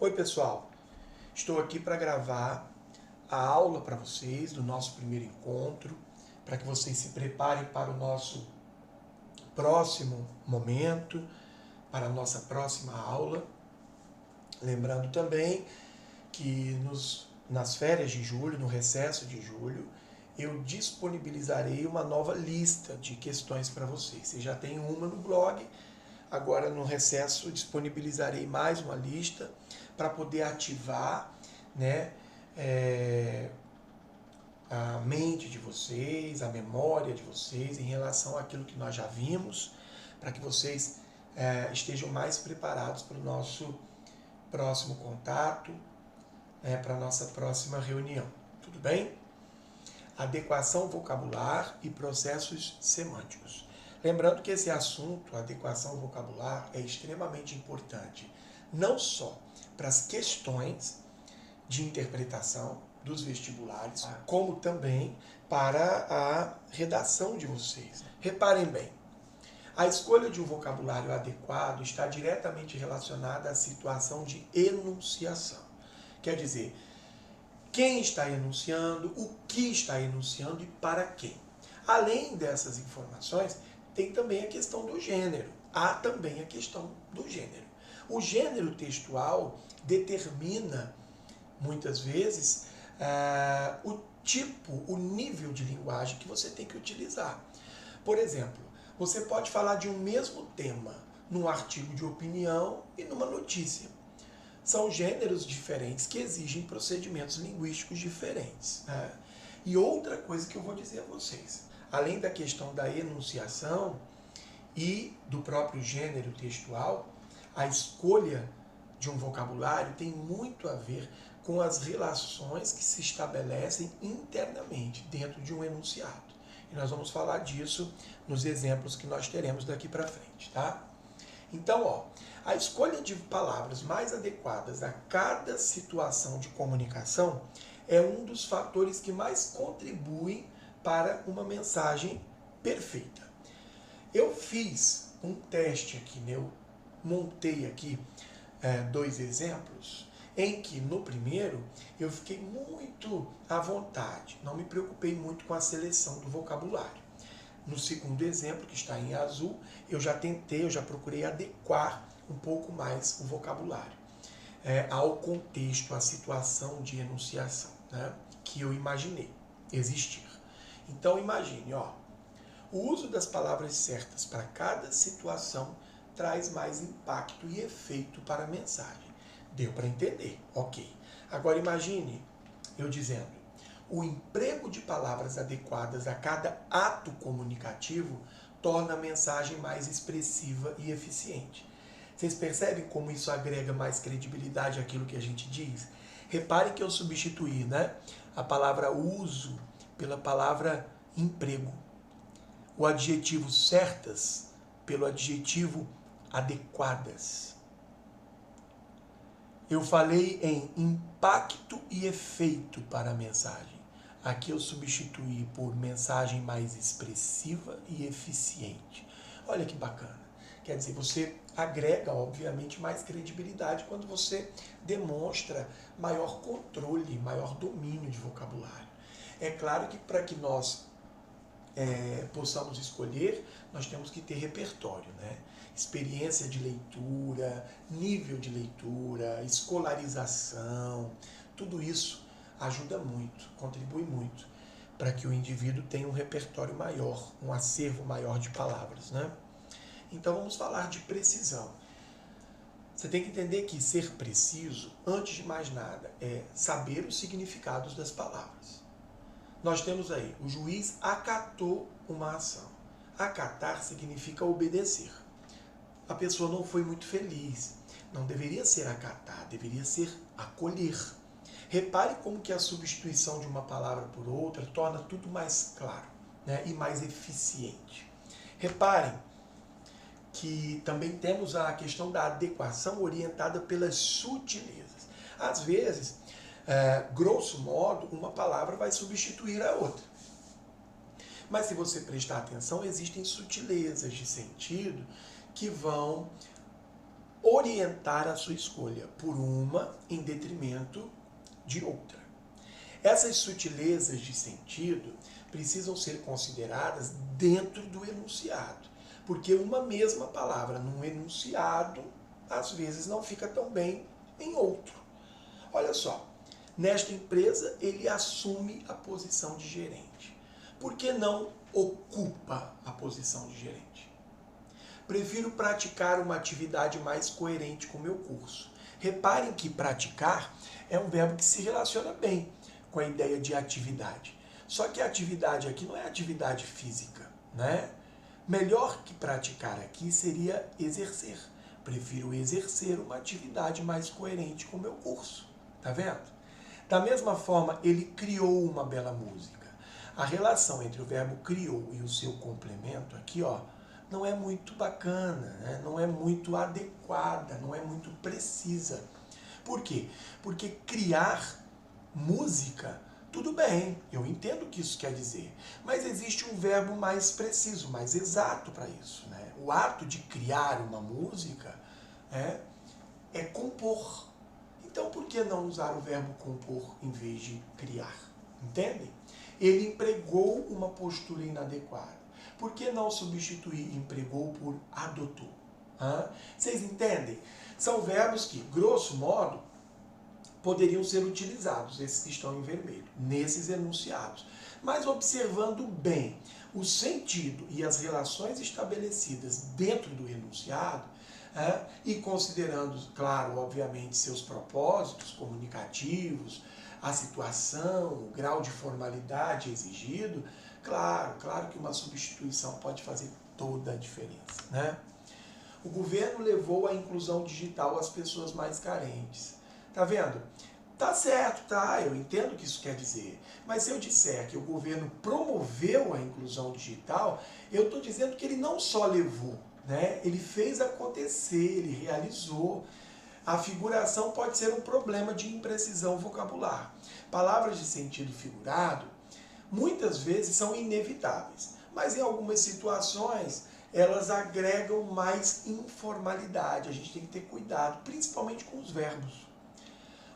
Oi pessoal, estou aqui para gravar a aula para vocês do nosso primeiro encontro, para que vocês se preparem para o nosso próximo momento, para a nossa próxima aula. Lembrando também que nas férias de julho, no recesso de julho, eu disponibilizarei uma nova lista de questões para vocês. Você já tem uma no blog, agora no recesso disponibilizarei mais uma lista para poder ativar, né, a mente de vocês, a memória de vocês em relação àquilo que nós já vimos, para que vocês estejam mais preparados para o nosso próximo contato, para a nossa próxima reunião. Tudo bem? Adequação vocabular e processos semânticos. Lembrando que esse assunto, adequação vocabular, é extremamente importante, não só para as questões de interpretação dos vestibulares, como também para a redação de vocês. Reparem bem, a escolha de um vocabulário adequado está diretamente relacionada à situação de enunciação. Quer dizer, quem está enunciando, o que está enunciando e para quem. Além dessas informações, tem também a questão do gênero. Há também a questão do gênero. O gênero textual determina, muitas vezes, o tipo, o nível de linguagem que você tem que utilizar. Por exemplo, você pode falar de um mesmo tema num artigo de opinião e numa notícia. São gêneros diferentes que exigem procedimentos linguísticos diferentes. E outra coisa que eu vou dizer a vocês, além da questão da enunciação e do próprio gênero textual, a escolha de um vocabulário tem muito a ver com as relações que se estabelecem internamente dentro de um enunciado. E nós vamos falar disso nos exemplos que nós teremos daqui para frente, tá? Então, a escolha de palavras mais adequadas a cada situação de comunicação é um dos fatores que mais contribuem para uma mensagem perfeita. Eu fiz um teste aqui, né? Eu montei aqui dois exemplos, em que no primeiro eu fiquei muito à vontade, não me preocupei muito com a seleção do vocabulário. No segundo exemplo, que está em azul, eu já procurei adequar um pouco mais o vocabulário ao contexto, à situação de enunciação, né, que eu imaginei existir. Então imagine, o uso das palavras certas para cada situação traz mais impacto e efeito para a mensagem. Deu para entender? Ok. Agora imagine eu dizendo: o emprego de palavras adequadas a cada ato comunicativo torna a mensagem mais expressiva e eficiente. Vocês percebem como isso agrega mais credibilidade àquilo que a gente diz? Reparem que eu substituí, a palavra uso pela palavra emprego. O adjetivo certas pelo adjetivo adequadas. Eu falei em impacto e efeito para a mensagem. Aqui eu substituí por mensagem mais expressiva e eficiente. Olha que bacana. Quer dizer, você agrega, obviamente, mais credibilidade quando você demonstra maior controle, maior domínio de vocabulário. É claro que para que nós possamos escolher, nós temos que ter repertório, experiência de leitura, nível de leitura, escolarização, tudo isso ajuda muito, contribui muito para que o indivíduo tenha um repertório maior, um acervo maior de palavras, Então vamos falar de precisão. Você tem que entender que ser preciso, antes de mais nada, é saber os significados das palavras. Nós temos aí, o juiz acatou uma ação. Acatar significa obedecer. A pessoa não foi muito feliz. Não deveria ser acatar, deveria ser acolher. Repare como que a substituição de uma palavra por outra torna tudo mais claro, e mais eficiente. Reparem que também temos a questão da adequação orientada pelas sutilezas. Às vezes, grosso modo, uma palavra vai substituir a outra. Mas se você prestar atenção, existem sutilezas de sentido que vão orientar a sua escolha por uma em detrimento de outra. Essas sutilezas de sentido precisam ser consideradas dentro do enunciado, porque uma mesma palavra num enunciado, às vezes, não fica tão bem em outro. Olha só, nesta empresa ele assume a posição de gerente. Por que não ocupa a posição de gerente? Prefiro praticar uma atividade mais coerente com o meu curso. Reparem que praticar é um verbo que se relaciona bem com a ideia de atividade. Só que a atividade aqui não é atividade física, né? Melhor que praticar aqui seria exercer. Prefiro exercer uma atividade mais coerente com o meu curso. Tá vendo? Da mesma forma, ele criou uma bela música. A relação entre o verbo criou e o seu complemento aqui, ó, não é muito bacana, né? Não é muito adequada, não é muito precisa. Por quê? Porque criar música, tudo bem, eu entendo o que isso quer dizer, mas existe um verbo mais preciso, mais exato para isso, né? O ato de criar uma música é compor. Então, por que não usar o verbo compor em vez de criar? Entendem? Ele empregou uma postura inadequada. Por que não substituir empregou por adotou? Vocês entendem? São verbos que, grosso modo, poderiam ser utilizados, esses que estão em vermelho, nesses enunciados. Mas observando bem o sentido e as relações estabelecidas dentro do enunciado, e considerando, claro, obviamente, seus propósitos comunicativos, a situação, o grau de formalidade exigido, claro que uma substituição pode fazer toda a diferença, né? O governo levou a inclusão digital às pessoas mais carentes. Tá vendo? Tá certo, tá? Eu entendo o que isso quer dizer. Mas se eu disser que o governo promoveu a inclusão digital, eu estou dizendo que ele não só levou, né? Ele fez acontecer, ele realizou. A figuração pode ser um problema de imprecisão vocabular. Palavras de sentido figurado, muitas vezes são inevitáveis, mas em algumas situações elas agregam mais informalidade. A gente tem que ter cuidado, principalmente com os verbos.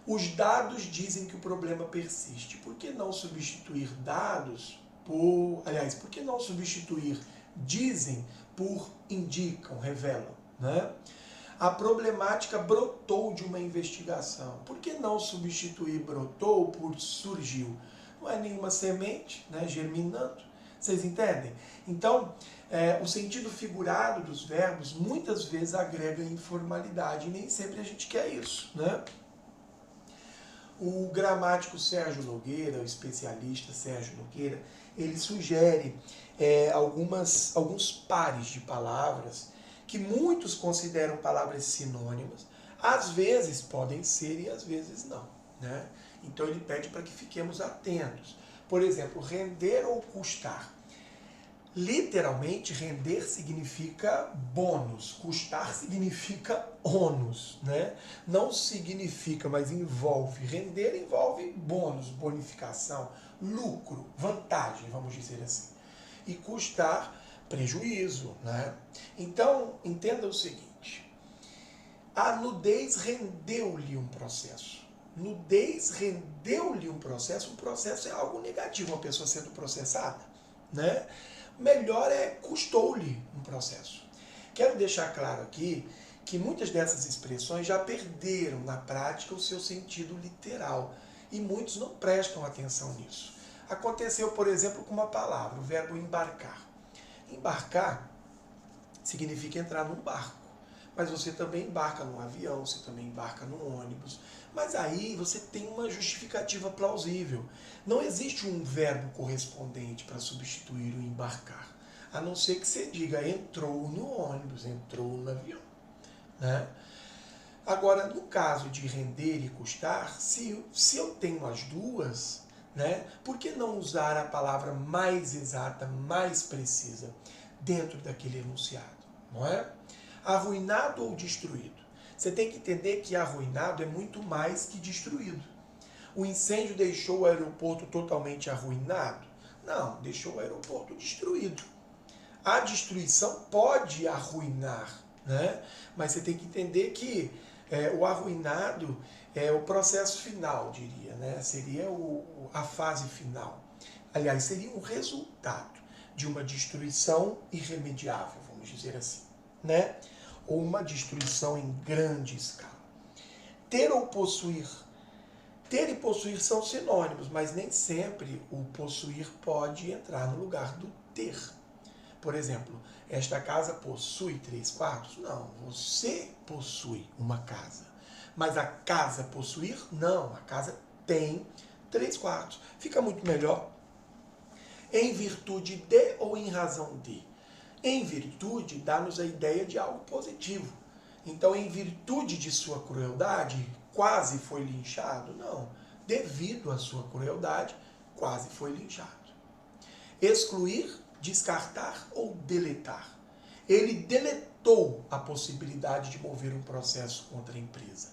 Os dados dizem que o problema persiste. Por que não substituir dados por... Aliás, por que não substituir dizem por indicam, revelam, né? A problemática brotou de uma investigação. Por que não substituir brotou por surgiu? Não é nenhuma semente, né, germinando. Vocês entendem? Então, o sentido figurado dos verbos muitas vezes agrega informalidade e nem sempre a gente quer isso, né? O gramático Sérgio Nogueira, o especialista Sérgio Nogueira, ele sugere alguns pares de palavras que muitos consideram palavras sinônimas, às vezes podem ser e às vezes não, né? Então ele pede para que fiquemos atentos. Por exemplo, render ou custar. Literalmente, render significa bônus, custar significa ônus, né? Não significa, mas envolve. Render envolve bônus, bonificação, lucro, vantagem, vamos dizer assim. E custar, prejuízo, né? Então, entenda o seguinte. A nudez rendeu-lhe um processo. Nudez rendeu-lhe um processo é algo negativo, uma pessoa sendo processada, né? Melhor é custou-lhe um processo. Quero deixar claro aqui que muitas dessas expressões já perderam na prática o seu sentido literal e muitos não prestam atenção nisso. Aconteceu, por exemplo, com uma palavra, o verbo embarcar. Embarcar significa entrar num barco, mas você também embarca num avião, você também embarca num ônibus, mas aí você tem uma justificativa plausível. Não existe um verbo correspondente para substituir o embarcar, a não ser que você diga entrou no ônibus, entrou no avião, né? Agora, no caso de render e custar, se eu tenho as duas, né, por que não usar a palavra mais exata, mais precisa dentro daquele enunciado, não é? Arruinado ou destruído? Você tem que entender que arruinado é muito mais que destruído. O incêndio deixou o aeroporto totalmente arruinado? Não, deixou o aeroporto destruído. A destruição pode arruinar né? Mas você tem que entender que o arruinado é o processo final, diria, né? Seria a fase final. Aliás, seria um resultado de uma destruição irremediável, vamos dizer assim, né? Ou uma destruição em grande escala. Ter ou possuir. Ter e possuir são sinônimos, mas nem sempre o possuir pode entrar no lugar do ter. Por exemplo, esta casa possui 3 quartos? Não, você possui uma casa. Mas a casa possuir? Não, a casa tem 3 quartos. Fica muito melhor em virtude de ou em razão de. Em virtude dá-nos a ideia de algo positivo. Então, em virtude de sua crueldade, quase foi linchado? Não. Devido à sua crueldade, quase foi linchado. Excluir, descartar ou deletar. Ele deletou a possibilidade de mover um processo contra a empresa.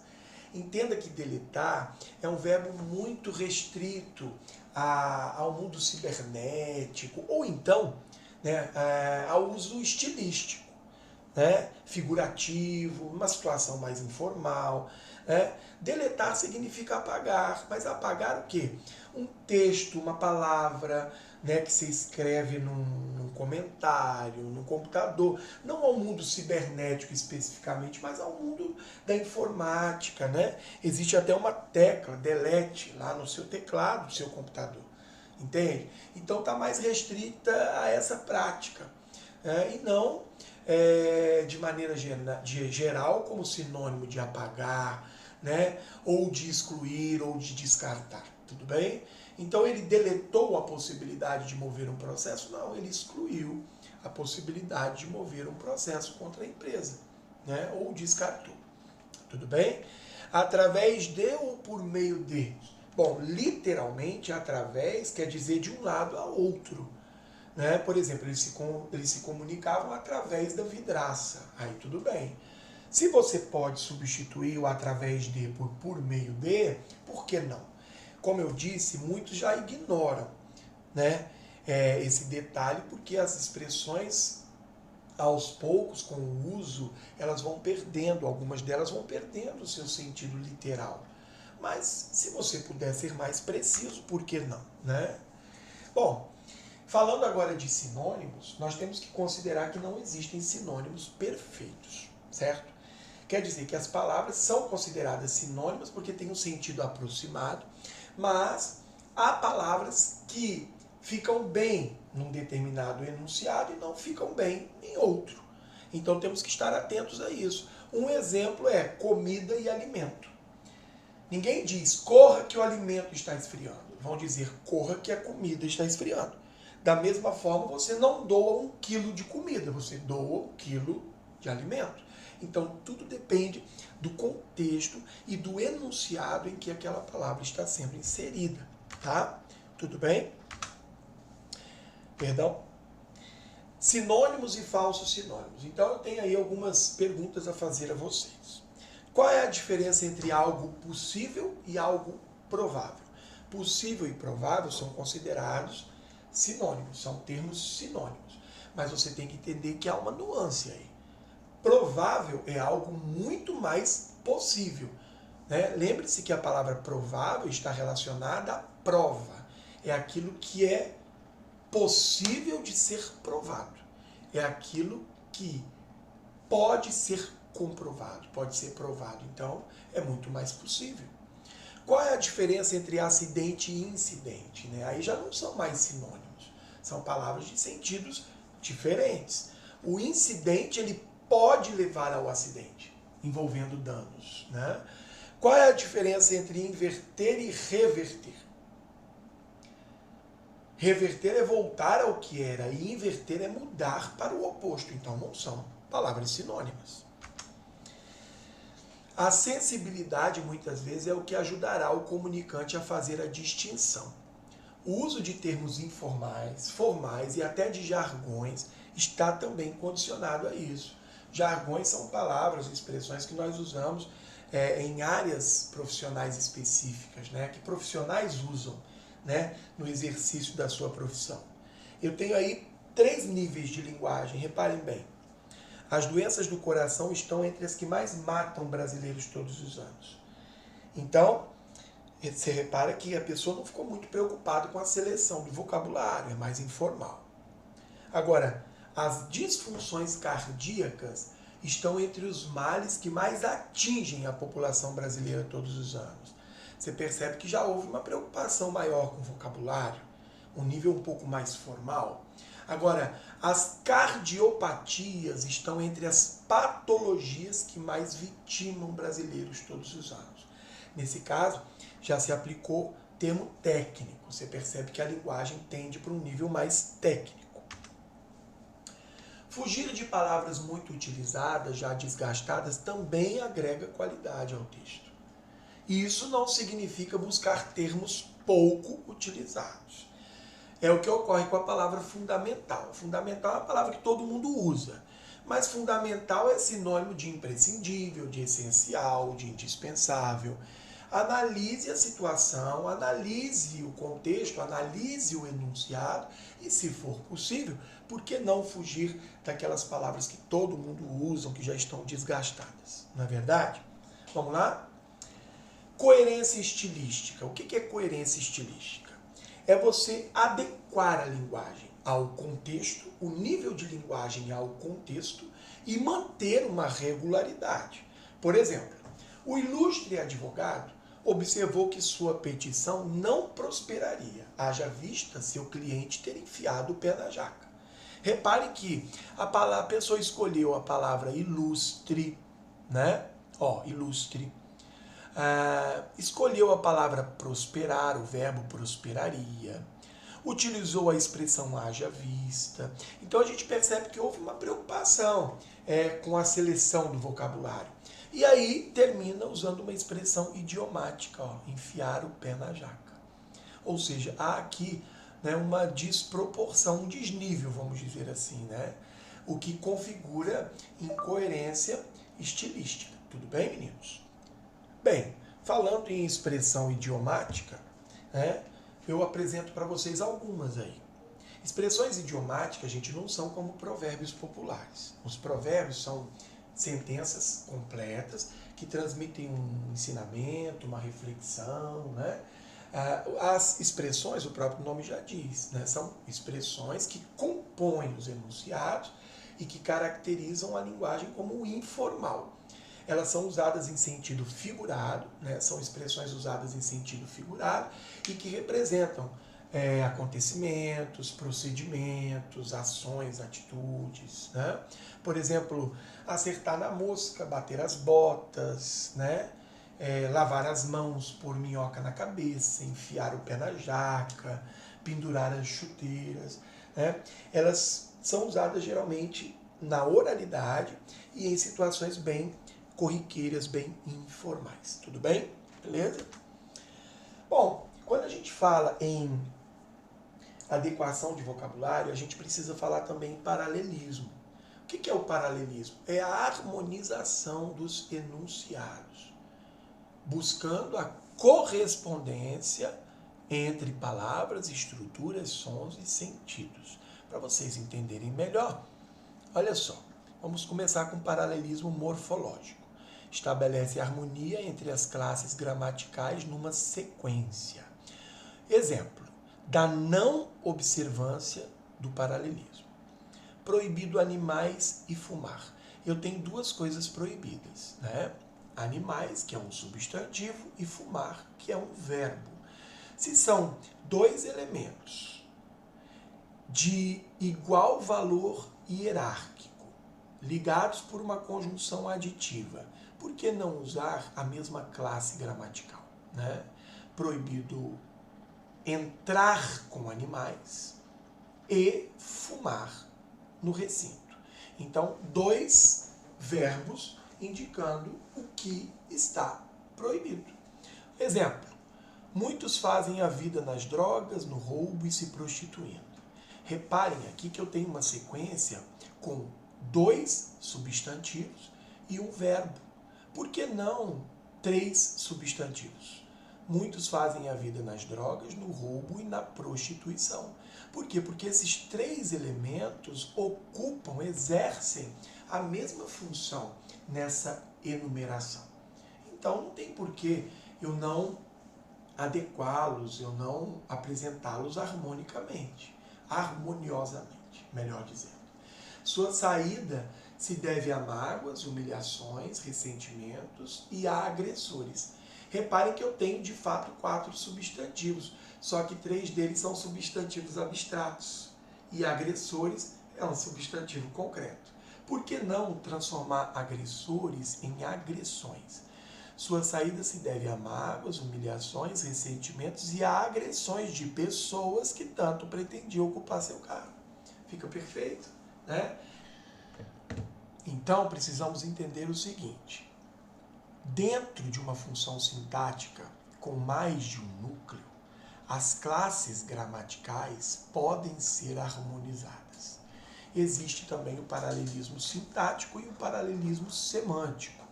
Entenda que deletar é um verbo muito restrito ao mundo cibernético, ou então, né, ao uso estilístico, né, figurativo, uma situação mais informal. Né? Deletar significa apagar, mas apagar o quê? Um texto, uma palavra, né, que você escreve num comentário, num computador, não ao mundo cibernético especificamente, mas ao mundo da informática. Né? Existe até uma tecla, delete, lá no seu teclado do seu computador. Entende? Então está mais restrita a essa prática. E não de maneira geral como sinônimo de apagar, né? Ou de excluir ou de descartar. Tudo bem? Então ele deletou a possibilidade de mover um processo? Não, ele excluiu a possibilidade de mover um processo contra a empresa, né? Ou descartou. Tudo bem? Através de ou por meio de? Bom, literalmente através quer dizer de um lado a outro. Né? Por exemplo, eles se comunicavam através da vidraça. Aí tudo bem. Se você pode substituir o através de por meio de, por que não? Como eu disse, muitos já ignoram, né, esse detalhe, porque as expressões, aos poucos, com o uso, elas vão perdendo, algumas delas vão perdendo o seu sentido literal. Mas se você puder ser mais preciso, por que não? Né? Bom, falando agora de sinônimos, nós temos que considerar que não existem sinônimos perfeitos, certo? Quer dizer que as palavras são consideradas sinônimas porque têm um sentido aproximado, mas há palavras que ficam bem num determinado enunciado e não ficam bem em outro. Então temos que estar atentos a isso. Um exemplo é comida e alimento. Ninguém diz corra que o alimento está esfriando. Vão dizer corra que a comida está esfriando. Da mesma forma, você não doa 1 quilo de comida, você doa 1 quilo de alimento. Então, tudo depende do contexto e do enunciado em que aquela palavra está sendo inserida. Tá? Tudo bem? Perdão? Sinônimos e falsos sinônimos. Então, eu tenho aí algumas perguntas a fazer a vocês. Qual é a diferença entre algo possível e algo provável? Possível e provável são considerados sinônimos, são termos sinônimos. Mas você tem que entender que há uma nuance aí. Provável é algo muito mais possível. Né? Lembre-se que a palavra provável está relacionada à prova. É aquilo que é possível de ser provado. É aquilo que pode ser comprovado, pode ser provado. Então, é muito mais possível. Qual é a diferença entre acidente e incidente? Né? Aí já não são mais sinônimos. São palavras de sentidos diferentes. O incidente, ele pode levar ao acidente, envolvendo danos. Né? Qual é a diferença entre inverter e reverter? Reverter é voltar ao que era e inverter é mudar para o oposto. Então não são palavras sinônimas. A sensibilidade, muitas vezes, é o que ajudará o comunicante a fazer a distinção. O uso de termos informais, formais e até de jargões está também condicionado a isso. Jargões são palavras, expressões que nós usamos em áreas profissionais específicas, né, que profissionais usam, né, no exercício da sua profissão. Eu tenho aí 3 níveis de linguagem, reparem bem. As doenças do coração estão entre as que mais matam brasileiros todos os anos. Então, você repara que a pessoa não ficou muito preocupada com a seleção do vocabulário, é mais informal. Agora, as disfunções cardíacas estão entre os males que mais atingem a população brasileira todos os anos. Você percebe que já houve uma preocupação maior com o vocabulário, um nível um pouco mais formal. Agora, as cardiopatias estão entre as patologias que mais vitimam brasileiros todos os anos. Nesse caso, já se aplicou termo técnico. Você percebe que a linguagem tende para um nível mais técnico. Fugir de palavras muito utilizadas, já desgastadas, também agrega qualidade ao texto. Isso não significa buscar termos pouco utilizados. É o que ocorre com a palavra fundamental. Fundamental é uma palavra que todo mundo usa, mas fundamental é sinônimo de imprescindível, de essencial, de indispensável. Analise a situação, analise o contexto, analise o enunciado e, se for possível, por que não fugir daquelas palavras que todo mundo usa, que já estão desgastadas? Não é verdade? Vamos lá? Coerência estilística. O que é coerência estilística? É você adequar a linguagem ao contexto, o nível de linguagem ao contexto e manter uma regularidade. Por exemplo, o ilustre advogado observou que sua petição não prosperaria, haja vista seu cliente ter enfiado o pé na jaca. Repare que a pessoa escolheu a palavra ilustre, né? Ilustre. Escolheu a palavra prosperar, o verbo prosperaria. Utilizou a expressão haja vista. Então a gente percebe que houve uma preocupação com a seleção do vocabulário. E aí termina usando uma expressão idiomática, enfiar o pé na jaca. Ou seja, há aqui uma desproporção, um desnível, vamos dizer assim, o que configura incoerência estilística. Tudo bem, meninos? Bem, falando em expressão idiomática, eu apresento para vocês algumas aí. Expressões idiomáticas, gente, não são como provérbios populares. Os provérbios são sentenças completas que transmitem um ensinamento, uma reflexão, As expressões, o próprio nome já diz, são expressões que compõem os enunciados e que caracterizam a linguagem como informal. Elas são usadas em sentido figurado, são expressões usadas em sentido figurado e que representam acontecimentos, procedimentos, ações, atitudes. Por exemplo, acertar na mosca, bater as botas, lavar as mãos, pôr minhoca na cabeça, enfiar o pé na jaca, pendurar as chuteiras. Elas são usadas geralmente na oralidade e em situações bem corriqueiras, bem informais. Tudo bem? Beleza? Bom, quando a gente fala em adequação de vocabulário, a gente precisa falar também em paralelismo. O que é o paralelismo? É a harmonização dos enunciados, buscando a correspondência entre palavras, estruturas, sons e sentidos. Para vocês entenderem melhor, olha só, vamos começar com o paralelismo morfológico. Estabelece harmonia entre as classes gramaticais numa sequência. Exemplo, da não observância do paralelismo. Proibido animais e fumar. Eu tenho duas coisas proibidas, Animais, que é um substantivo, e fumar, que é um verbo. Se são dois elementos de igual valor hierárquico, ligados por uma conjunção aditiva, por que não usar a mesma classe gramatical? Proibido entrar com animais e fumar no recinto. Então, dois verbos indicando o que está proibido. Exemplo, muitos fazem a vida nas drogas, no roubo e se prostituindo. Reparem aqui que eu tenho uma sequência com dois substantivos e um verbo. Por que não três substantivos? Muitos fazem a vida nas drogas, no roubo e na prostituição. Por quê? Porque esses três elementos ocupam, exercem a mesma função nessa enumeração. Então não tem por que eu não adequá-los, eu não apresentá-los harmoniosamente, melhor dizendo. Sua saída se deve a mágoas, humilhações, ressentimentos e a agressores. Reparem que eu tenho de fato 4 substantivos, só que 3 deles são substantivos abstratos e agressores é um substantivo concreto. Por que não transformar agressores em agressões? Sua saída se deve a mágoas, humilhações, ressentimentos e a agressões de pessoas que tanto pretendiam ocupar seu cargo. Fica perfeito, né? Então, precisamos entender o seguinte. Dentro de uma função sintática com mais de um núcleo, as classes gramaticais podem ser harmonizadas. Existe também o paralelismo sintático e o paralelismo semântico.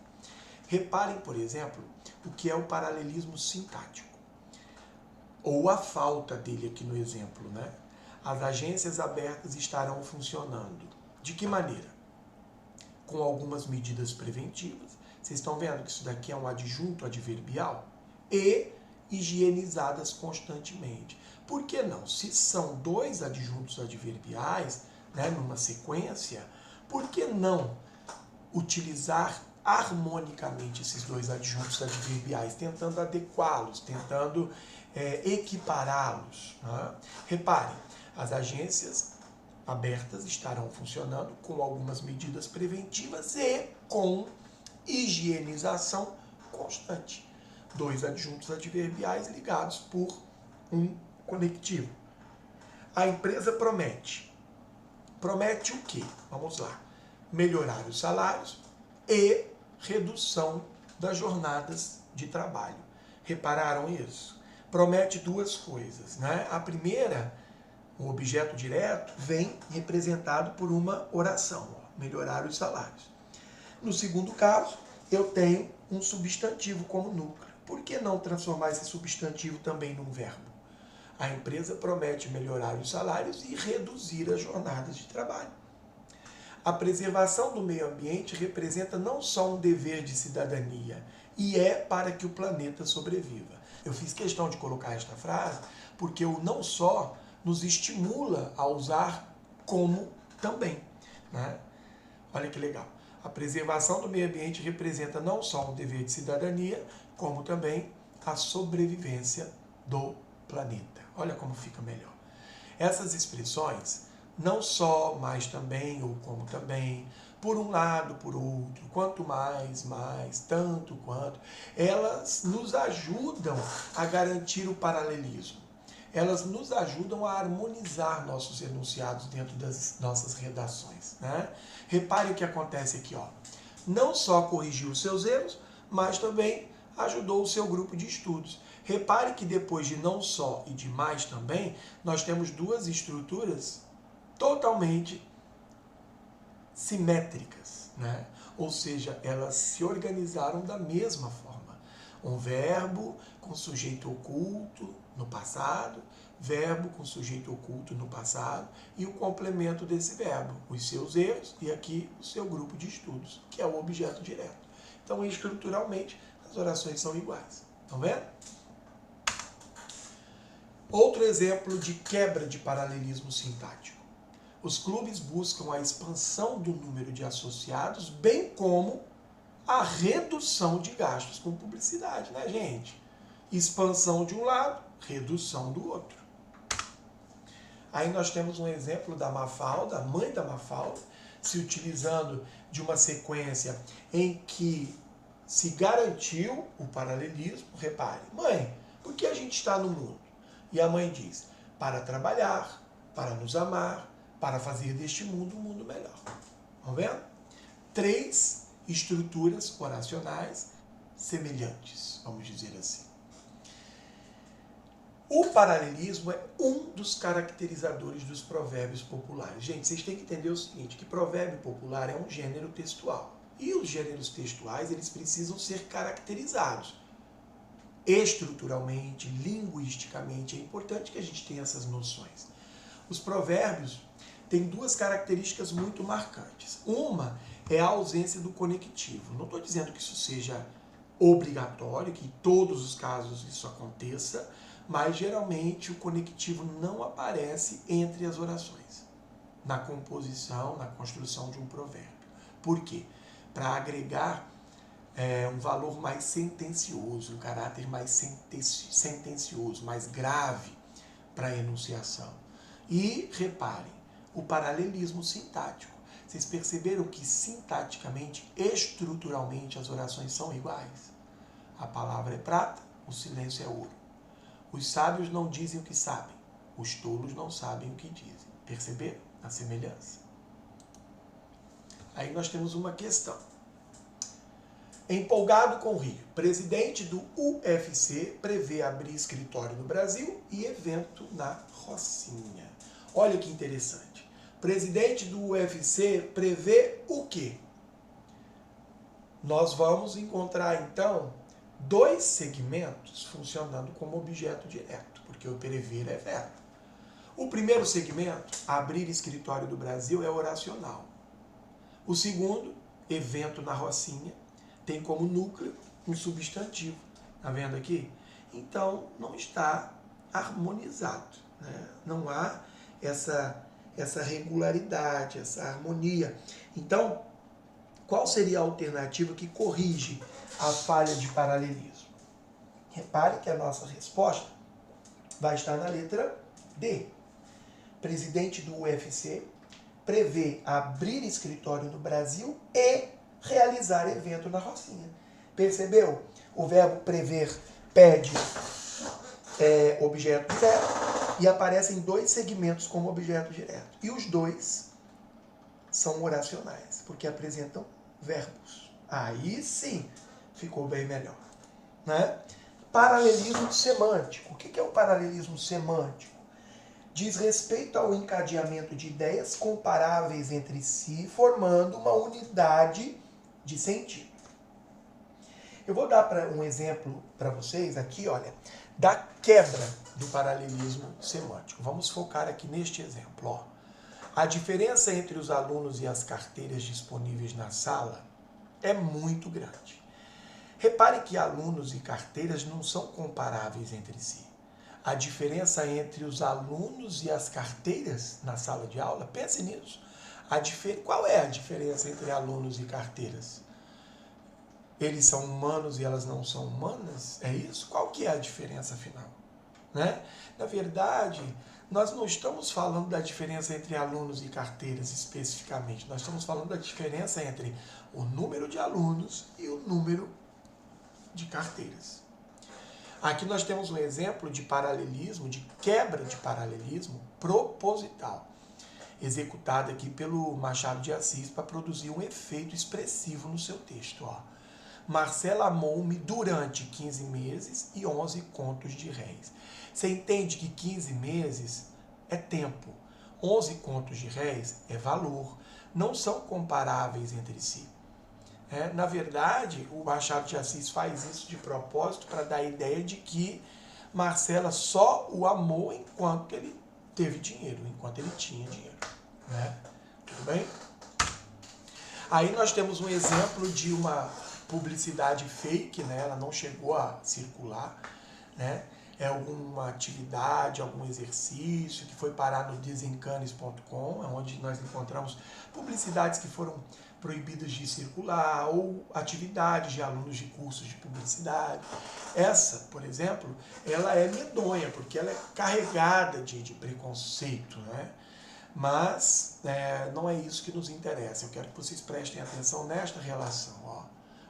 Reparem, por exemplo, o que é o paralelismo sintático, ou a falta dele aqui no exemplo, né? As agências abertas estarão funcionando. De que maneira? Com algumas medidas preventivas. Vocês estão vendo que isso daqui é um adjunto adverbial? E higienizadas constantemente. Por que não? Se são 2 adjuntos adverbiais, né, numa sequência, por que não utilizar harmonicamente esses 2 adjuntos adverbiais, tentando adequá-los, tentando equipará-los? Né? Reparem, as agências abertas estarão funcionando com algumas medidas preventivas e com higienização constante. 2 adjuntos adverbiais ligados por um conectivo. A empresa promete. Promete o quê? Vamos lá. Melhorar os salários e redução das jornadas de trabalho. Repararam isso? Promete 2 coisas, né? A primeira, o objeto direto, vem representado por uma oração, melhorar os salários. No segundo caso, eu tenho um substantivo como núcleo. Por que não transformar esse substantivo também num verbo? A empresa promete melhorar os salários e reduzir as jornadas de trabalho. A preservação do meio ambiente representa não só um dever de cidadania, e é para que o planeta sobreviva. Eu fiz questão de colocar esta frase porque o não só nos estimula a usar como também, né? Olha que legal. A preservação do meio ambiente representa não só um dever de cidadania, como também a sobrevivência do planeta. Olha como fica melhor. Essas expressões, não só, mas também, ou como também, por um lado, por outro, quanto mais, tanto quanto, elas nos ajudam a garantir o paralelismo. Elas nos ajudam a harmonizar nossos enunciados dentro das nossas redações, né? Repare o que acontece aqui, ó. Não só corrigiu os seus erros, mas também ajudou o seu grupo de estudos. Repare que depois de não só e de mais também, nós temos 2 estruturas totalmente simétricas, né? Ou seja, elas se organizaram da mesma forma. Um verbo com sujeito oculto no passado, verbo com sujeito oculto no passado e o complemento desse verbo, os seus erros e aqui o seu grupo de estudos, que é o objeto direto. Então, estruturalmente, as orações são iguais. Estão vendo? Outro exemplo de quebra de paralelismo sintático. Os clubes buscam a expansão do número de associados, bem como a redução de gastos com publicidade, né, gente? Expansão de um lado, redução do outro. Aí nós temos um exemplo da Mafalda, a mãe da Mafalda, se utilizando de uma sequência em que se garantiu o paralelismo. Repare, mãe, por que a gente está no mundo? E a mãe diz, para trabalhar, para nos amar, para fazer deste mundo um mundo melhor. Estão vendo? 3 estruturas oracionais semelhantes, vamos dizer assim. O paralelismo é um dos caracterizadores dos provérbios populares. Gente, vocês têm que entender o seguinte, que provérbio popular é um gênero textual. E os gêneros textuais, eles precisam ser caracterizados. Estruturalmente, linguisticamente, é importante que a gente tenha essas noções. Os provérbios têm 2 características muito marcantes. Uma é a ausência do conectivo. Não estou dizendo que isso seja obrigatório, que em todos os casos isso aconteça, mas geralmente o conectivo não aparece entre as orações, na composição, na construção de um provérbio. Por quê? Para agregar um valor mais sentencioso, um caráter mais sentencioso, mais grave para a enunciação. E reparem, o paralelismo sintático. Vocês perceberam que sintaticamente, estruturalmente, as orações são iguais? A palavra é prata, o silêncio é ouro. Os sábios não dizem o que sabem, os tolos não sabem o que dizem. Perceberam a semelhança? Aí nós temos uma questão. Empolgado com o Rio, presidente do UFC prevê abrir escritório no Brasil e evento na Rocinha. Olha que interessante. Presidente do UFC prevê o quê? Nós vamos encontrar, então, dois segmentos funcionando como objeto direto, porque o prever é verbo. O primeiro segmento, abrir escritório do Brasil, é oracional. O segundo, evento na Rocinha, tem como núcleo um substantivo. Está vendo aqui? Então, não está harmonizado, né? Não há essa regularidade, essa harmonia. Então, qual seria a alternativa que corrige a falha de paralelismo? Repare que a nossa resposta vai estar na letra D. Presidente do UFC prevê abrir escritório no Brasil e realizar evento na Rocinha. Percebeu? O verbo prever pede objeto direto e aparecem dois segmentos como objeto direto. E os dois são oracionais, porque apresentam verbos. Aí sim ficou bem melhor, né? Paralelismo semântico. O que é o paralelismo semântico? Diz respeito ao encadeamento de ideias comparáveis entre si, formando uma unidade de sentido. Eu vou dar um exemplo para vocês aqui, olha, da quebra do paralelismo semântico. Vamos focar aqui neste exemplo. Ó. A diferença entre os alunos e as carteiras disponíveis na sala é muito grande. Repare que alunos e carteiras não são comparáveis entre si. A diferença entre os alunos e as carteiras na sala de aula, pense nisso. Qual é a diferença entre alunos e carteiras? Eles são humanos e elas não são humanas? É isso? Qual que é a diferença final? Né? Na verdade, nós não estamos falando da diferença entre alunos e carteiras especificamente. Nós estamos falando da diferença entre o número de alunos e o número de carteiras. Aqui nós temos um exemplo de paralelismo, de quebra de paralelismo proposital, executada aqui pelo Machado de Assis para produzir um efeito expressivo no seu texto. Ó. Marcela amou-me durante 15 meses e 11 contos de réis. Você entende que 15 meses é tempo, 11 contos de réis é valor, não são comparáveis entre si. Na verdade, o Machado de Assis faz isso de propósito para dar a ideia de que Marcela só o amou enquanto ele teve dinheiro, enquanto ele tinha dinheiro. Né? Tudo bem? Aí nós temos um exemplo de uma publicidade fake, né? Ela não chegou a circular, né? É alguma atividade, algum exercício que foi parar no desencanes.com, onde nós encontramos publicidades que foram proibidas de circular, ou atividades de alunos de cursos de publicidade. Essa, por exemplo, ela é medonha, porque ela é carregada de preconceito, né? Mas não é isso que nos interessa. Eu quero que vocês prestem atenção nesta relação. Ó.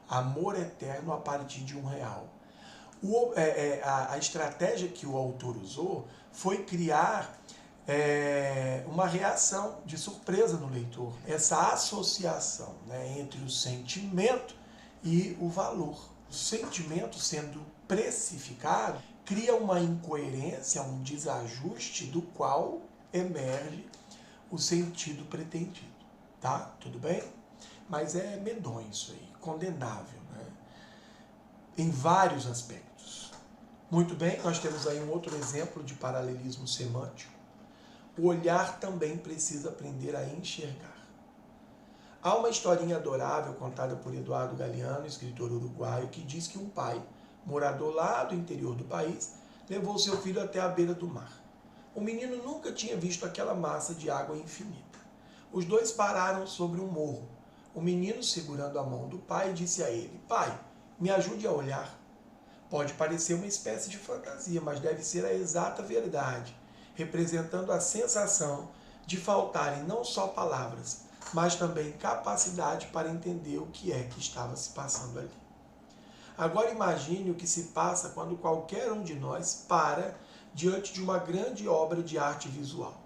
Amor eterno a partir de R$1. A estratégia que o autor usou foi criar uma reação de surpresa no leitor. Essa associação, né, entre o sentimento e o valor. O sentimento sendo precificado cria uma incoerência, um desajuste do qual emerge o sentido pretendido. Tá? Tudo bem? Mas é medonho isso aí, condenável, né? Em vários aspectos. Muito bem, nós temos aí um outro exemplo de paralelismo semântico. O olhar também precisa aprender a enxergar. Há uma historinha adorável contada por Eduardo Galeano, escritor uruguaio, que diz que um pai, morador lá do interior do país, levou seu filho até a beira do mar. O menino nunca tinha visto aquela massa de água infinita. Os dois pararam sobre um morro. O menino, segurando a mão do pai, disse a ele: Pai, me ajude a olhar. Pode parecer uma espécie de fantasia, mas deve ser a exata verdade, representando a sensação de faltarem não só palavras, mas também capacidade para entender o que é que estava se passando ali. Agora imagine o que se passa quando qualquer um de nós para diante de uma grande obra de arte visual.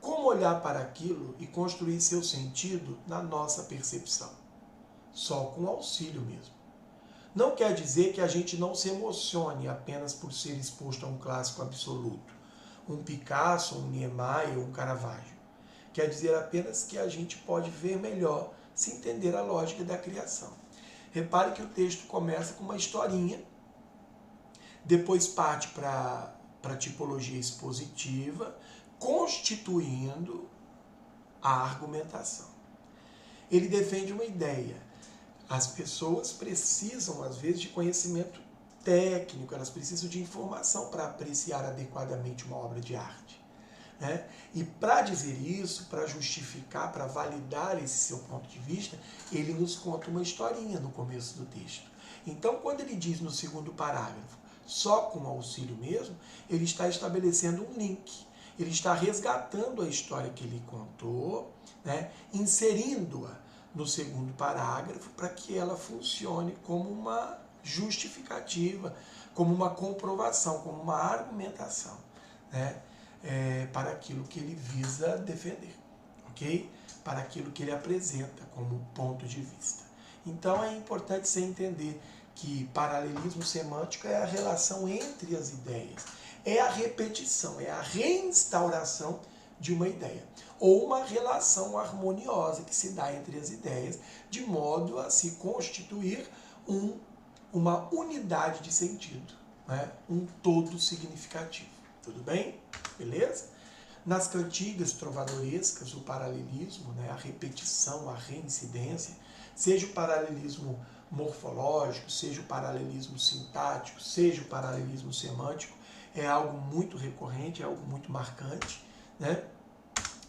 Como olhar para aquilo e construir seu sentido na nossa percepção? Só com auxílio mesmo. Não quer dizer que a gente não se emocione apenas por ser exposto a um clássico absoluto, um Picasso, um Niemeyer ou um Caravaggio. Quer dizer apenas que a gente pode ver melhor se entender a lógica da criação. Repare que o texto começa com uma historinha, depois parte para a tipologia expositiva, constituindo a argumentação. Ele defende uma ideia. As pessoas precisam, às vezes, de conhecimento técnico, elas precisam de informação para apreciar adequadamente uma obra de arte. Né? E para dizer isso, para justificar, para validar esse seu ponto de vista, ele nos conta uma historinha no começo do texto. Então, quando ele diz no segundo parágrafo, só com auxílio mesmo, ele está estabelecendo um link. Ele está resgatando a história que ele contou, né? Inserindo-a no segundo parágrafo para que ela funcione como uma justificativa, como uma comprovação, como uma argumentação, né? Para aquilo que ele visa defender, ok? Para aquilo que ele apresenta como ponto de vista. Então é importante você entender que paralelismo semântico é a relação entre as ideias, é a repetição, é a reinstauração de uma ideia, ou uma relação harmoniosa que se dá entre as ideias, de modo a se constituir uma unidade de sentido, né? Um todo significativo. Tudo bem? Beleza? Nas cantigas trovadorescas, o paralelismo, né, a repetição, a reincidência, seja o paralelismo morfológico, seja o paralelismo sintático, seja o paralelismo semântico, é algo muito recorrente, é algo muito marcante, né?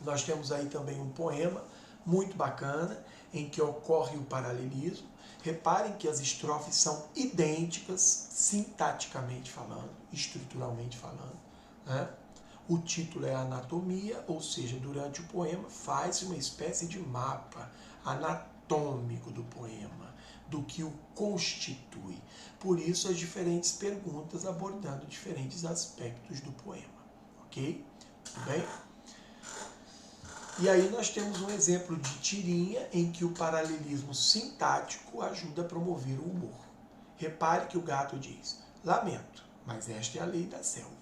Nós temos aí também um poema muito bacana, em que ocorre o paralelismo. Reparem que as estrofes são idênticas, sintaticamente falando, estruturalmente falando, né? O título é Anatomia, ou seja, durante o poema faz-se uma espécie de mapa anatômico do poema, do que o constitui. Por isso as diferentes perguntas abordando diferentes aspectos do poema. Ok? Tudo bem? E aí nós temos um exemplo de tirinha em que o paralelismo sintático ajuda a promover o humor. Repare que o gato diz: lamento, mas esta é a lei da selva.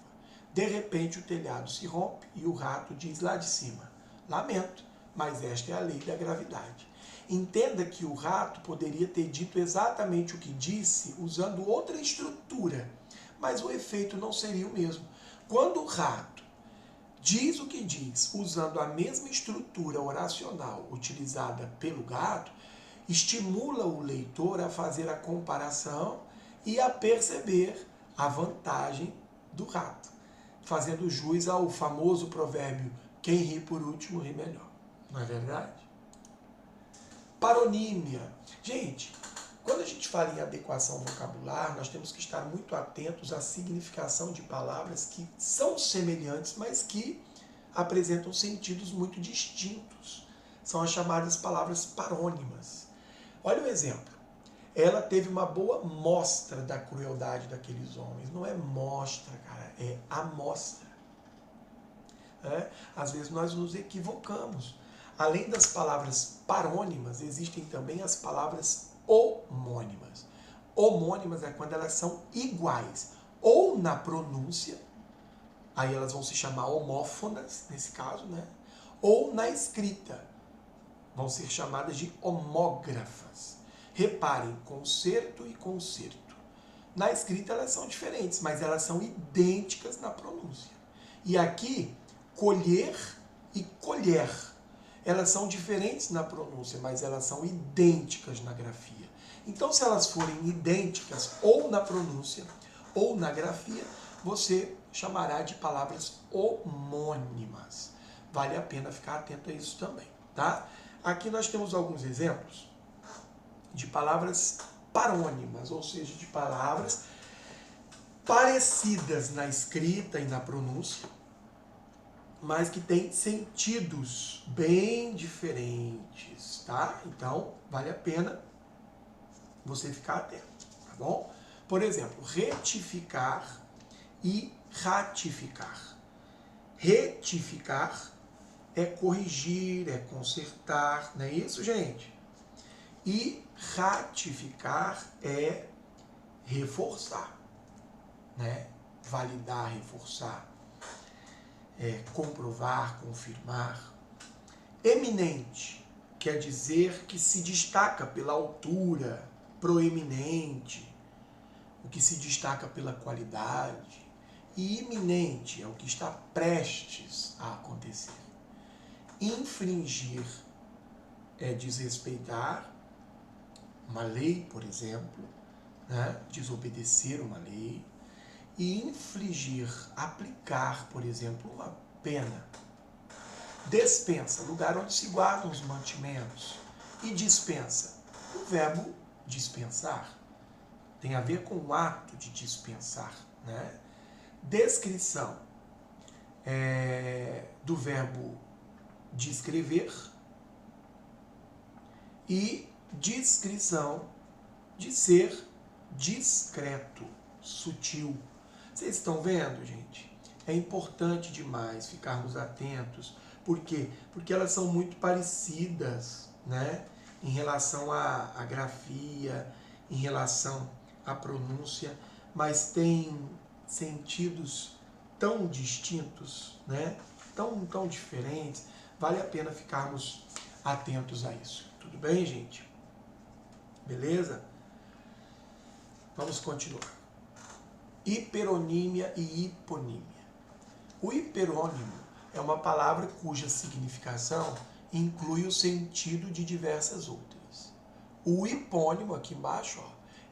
De repente o telhado se rompe e o rato diz lá de cima: lamento, mas esta é a lei da gravidade. Entenda que o rato poderia ter dito exatamente o que disse usando outra estrutura, mas o efeito não seria o mesmo. Quando o rato diz o que diz usando a mesma estrutura oracional utilizada pelo gato, estimula o leitor a fazer a comparação e a perceber a vantagem do rato, fazendo jus ao famoso provérbio: quem ri por último ri melhor. Não é verdade? Paronímia. Gente, quando a gente fala em adequação vocabular, nós temos que estar muito atentos à significação de palavras que são semelhantes, mas que apresentam sentidos muito distintos. São as chamadas palavras parônimas. Olha o exemplo. Ela teve uma boa mostra da crueldade daqueles homens. Não é mostra, cara, é amostra. Às vezes nós nos equivocamos. Além das palavras parônimas, existem também as palavras homônimas. Homônimas é quando elas são iguais, ou na pronúncia, aí elas vão se chamar homófonas, nesse caso, né? Ou na escrita, vão ser chamadas de homógrafas. Reparem, concerto e concerto. Na escrita elas são diferentes, mas elas são idênticas na pronúncia. E aqui, colher e colher. elas são diferentes na pronúncia, mas elas são idênticas na grafia. Então, se elas forem idênticas ou na pronúncia ou na grafia, você chamará de palavras homônimas. Vale a pena ficar atento a isso também, tá? Aqui nós temos alguns exemplos de palavras parônimas, ou seja, de palavras parecidas na escrita e na pronúncia, mas que têm sentidos bem diferentes, tá? Então, vale a pena você ficar atento, tá bom? Por exemplo, retificar e ratificar. Retificar é corrigir, é consertar, não é isso, gente? E ratificar é reforçar, né? Validar, reforçar, comprovar, confirmar. Eminente quer dizer que se destaca pela altura, proeminente, o que se destaca pela qualidade. E iminente é o que está prestes a acontecer. Infringir é desrespeitar uma lei, por exemplo, né? Desobedecer uma lei. E infligir, aplicar, por exemplo, uma pena. Despensa, lugar onde se guardam os mantimentos. E dispensa, o verbo dispensar. Tem a ver com o ato de dispensar, né? Descrição do verbo descrever e discrição de ser discreto, sutil. Vocês estão vendo, gente? É importante demais ficarmos atentos. Por quê? Porque elas são muito parecidas, né? Em relação à grafia, em relação à pronúncia, mas tem sentidos tão distintos, né? Tão diferentes. Vale a pena ficarmos atentos a isso. Tudo bem, gente? Beleza? Vamos continuar. Hiperonímia e hiponímia. O hiperônimo é uma palavra cuja significação inclui o sentido de diversas outras. O hipônimo, aqui embaixo,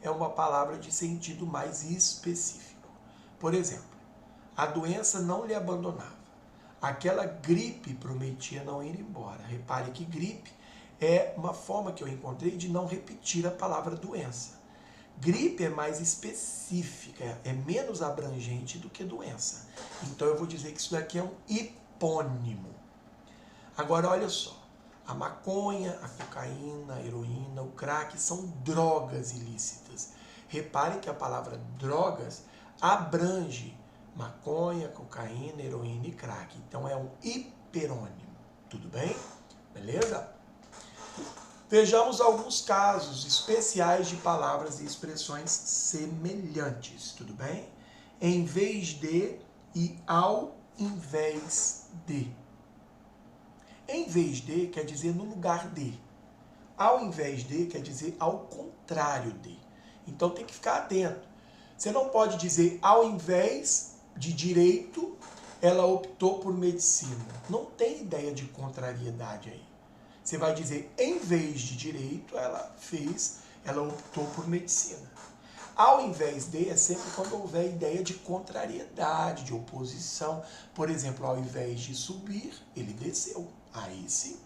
é uma palavra de sentido mais específico. Por exemplo, a doença não lhe abandonava. Aquela gripe prometia não ir embora. Repare que gripe é uma forma que eu encontrei de não repetir a palavra doença. Gripe é mais específica, é menos abrangente do que doença. Então eu vou dizer que isso daqui é um hipônimo. Agora olha só, a maconha, a cocaína, a heroína, o crack são drogas ilícitas. Repare que a palavra drogas abrange maconha, cocaína, heroína e crack. Então é um hiperônimo. Tudo bem? Beleza? Vejamos alguns casos especiais de palavras e expressões semelhantes, tudo bem? Em vez de e ao invés de. Em vez de quer dizer no lugar de. Ao invés de quer dizer ao contrário de. Então tem que ficar atento. Você não pode dizer ao invés de direito, ela optou por medicina. Não tem ideia de contrariedade aí. Você vai dizer, em vez de direito, ela optou por medicina. Ao invés de é sempre quando houver ideia de contrariedade, de oposição. Por exemplo, ao invés de subir, ele desceu. Aí sim.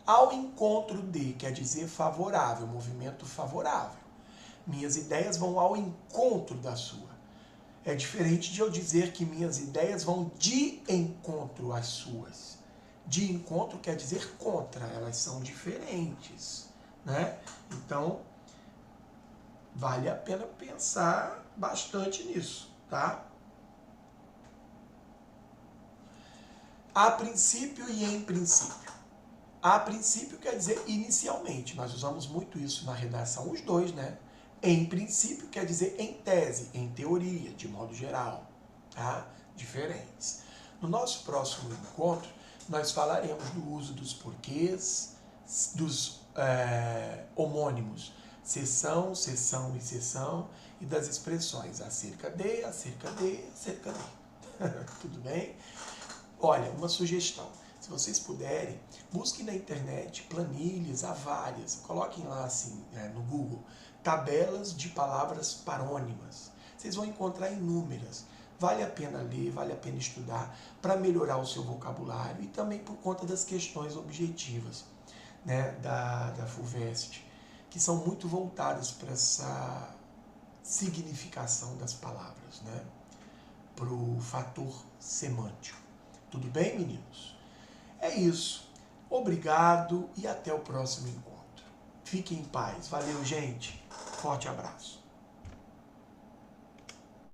Ao encontro de quer dizer favorável, movimento favorável. Minhas ideias vão ao encontro da sua. É diferente de eu dizer que minhas ideias vão de encontro às suas. De encontro quer dizer contra, elas são diferentes, né? Então, vale a pena pensar bastante nisso, tá? A princípio e em princípio. A princípio quer dizer inicialmente, nós usamos muito isso na redação, os dois, né? Em princípio quer dizer em tese, em teoria, de modo geral, tá? Diferentes. No nosso próximo encontro, nós falaremos do uso dos porquês, dos homônimos, seção, seção e seção, e das expressões acerca de, acerca de, acerca de. Tudo bem? Olha, uma sugestão. Se vocês puderem, busquem na internet planilhas, há várias. Coloquem lá assim, no Google, tabelas de palavras parônimas. Vocês vão encontrar inúmeras. Vale a pena ler, vale a pena estudar para melhorar o seu vocabulário e também por conta das questões objetivas, né, da FUVEST, que são muito voltadas para essa significação das palavras, né, para o fator semântico. Tudo bem, meninos? É isso. Obrigado e até o próximo encontro. Fiquem em paz. Valeu, gente. Forte abraço.